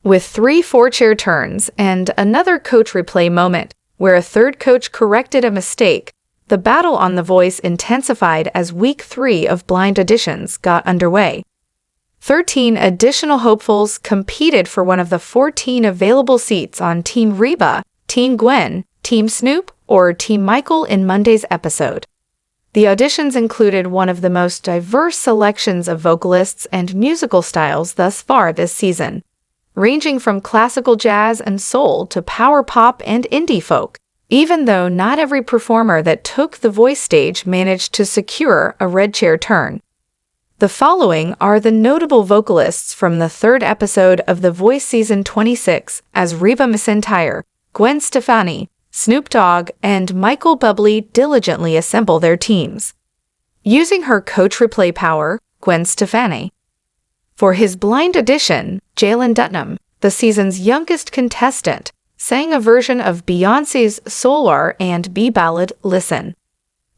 With 3 four-chair turns and another coach replay moment where a third coach corrected a mistake, the battle on The Voice intensified as week 3 of blind auditions got underway. 13 additional hopefuls competed for one of the 14 available seats on Team Reba, Team Gwen, Team Snoop, or Team Michael in Monday's episode. The auditions included one of the most diverse selections of vocalists and musical styles thus far this season, ranging from classical jazz and soul to power pop and indie folk, even though not every performer that took the Voice stage managed to secure a red chair turn. The following are the notable vocalists from the 3rd episode of The Voice Season 26 as Reba McEntire, Gwen Stefani, Snoop Dogg, and Michael Bublé diligently assemble their teams. Using her coach replay power, Gwen Stefani. For his blind audition, Jalen Dutnam, the season's youngest contestant, sang a version of Beyoncé's Solar and B ballad Listen.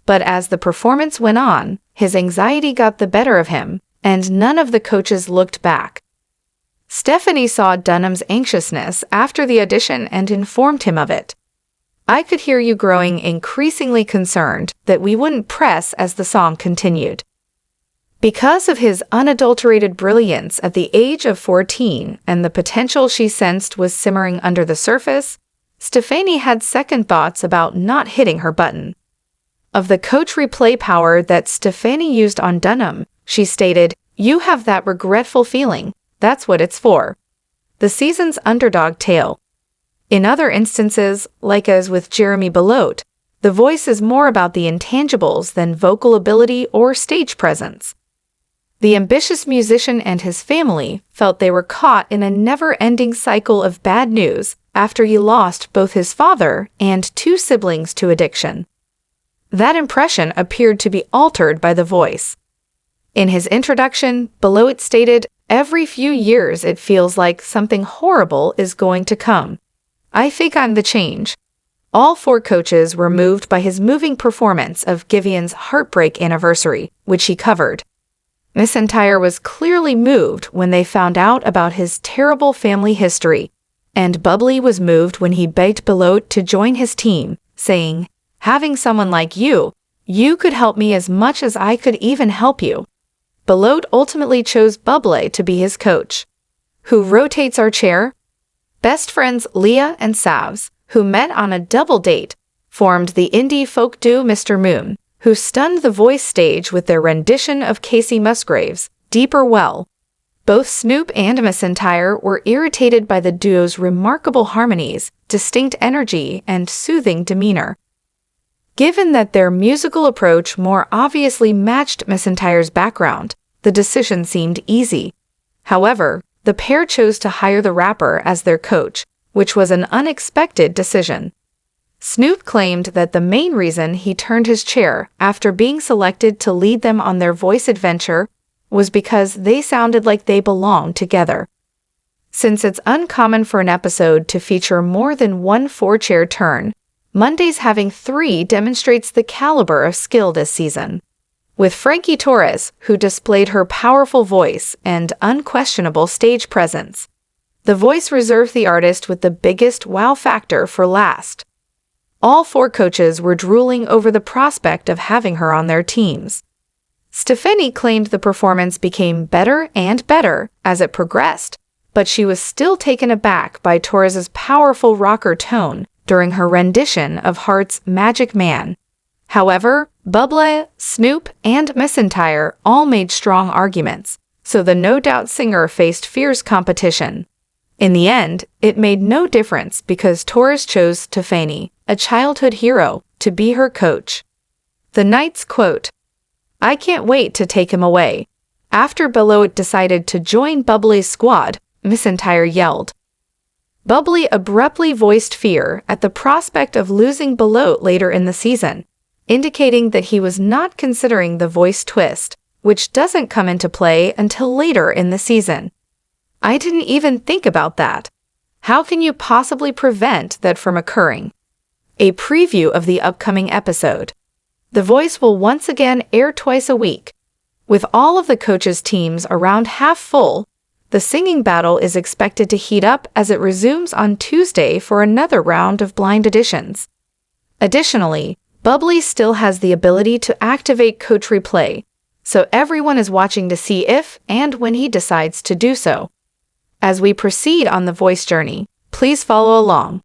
But as the performance went on, his anxiety got the better of him, and none of the coaches looked back. Stefani saw Dunham's anxiousness after the audition and informed him of it. I could hear you growing increasingly concerned that we wouldn't press as the song continued. Because of his unadulterated brilliance at the age of 14 and the potential she sensed was simmering under the surface, Stefani had second thoughts about not hitting her button. Of the coach replay power that Stefani used on Dunham, she stated, "You have that regretful feeling. That's what it's for." The season's underdog tale. In other instances, like as with Jeremy Belote, The Voice is more about the intangibles than vocal ability or stage presence. The ambitious musician and his family felt they were caught in a never-ending cycle of bad news after he lost both his father and 2 siblings to addiction. That impression appeared to be altered by The Voice. In his introduction, Belote stated, "Every few years it feels like something horrible is going to come. I think I'm the change." All 4 coaches were moved by his moving performance of Giveon's Heartbreak Anniversary, which he covered. McEntire was clearly moved when they found out about his terrible family history, and Bublé was moved when he begged Belote to join his team, saying, "Having someone like you could help me as much as I could even help you." Belote ultimately chose Bublé to be his coach. Who rotates our chair? Best friends Leah and Savs, who met on a double date, formed the indie folk duo Mr. Moon, who stunned The Voice stage with their rendition of Casey Musgraves' Deeper Well. Both Snoop and McEntire were irritated by the duo's remarkable harmonies, distinct energy, and soothing demeanor. Given that their musical approach more obviously matched McEntire's background, the decision seemed easy. However, the pair chose to hire the rapper as their coach, which was an unexpected decision. Snoop claimed that the main reason he turned his chair after being selected to lead them on their Voice adventure was because they sounded like they belonged together. Since it's uncommon for an episode to feature more than one four-chair turn, Monday's having 3 demonstrates the caliber of skill this season. With Frankie Torres, who displayed her powerful voice and unquestionable stage presence, The Voice reserved the artist with the biggest wow factor for last. All 4 coaches were drooling over the prospect of having her on their teams. Stefani claimed the performance became better and better as it progressed, but she was still taken aback by Torres's powerful rocker tone during her rendition of Heart's Magic Man. However, Bublé, Snoop, and McEntire all made strong arguments, so the No Doubt singer faced fierce competition. In the end, it made no difference because Torres chose Stefani, a childhood hero, to be her coach. The Knights quote, "I can't wait to take him away." After Belote decided to join Bublé's squad, McEntire yelled. Bublé abruptly voiced fear at the prospect of losing Belote later in the season, indicating that he was not considering the Voice twist, which doesn't come into play until later in the season. "I didn't even think about that. How can you possibly prevent that from occurring?" A preview of the upcoming episode. The Voice will once again air twice a week. With all of the coaches' teams around half full, The singing battle is expected to heat up as it resumes on Tuesday for another round of blind auditions. Additionally, Bublé still has the ability to activate coach replay, so everyone is watching to see if and when he decides to do so. As we proceed on the voice journey, please follow along.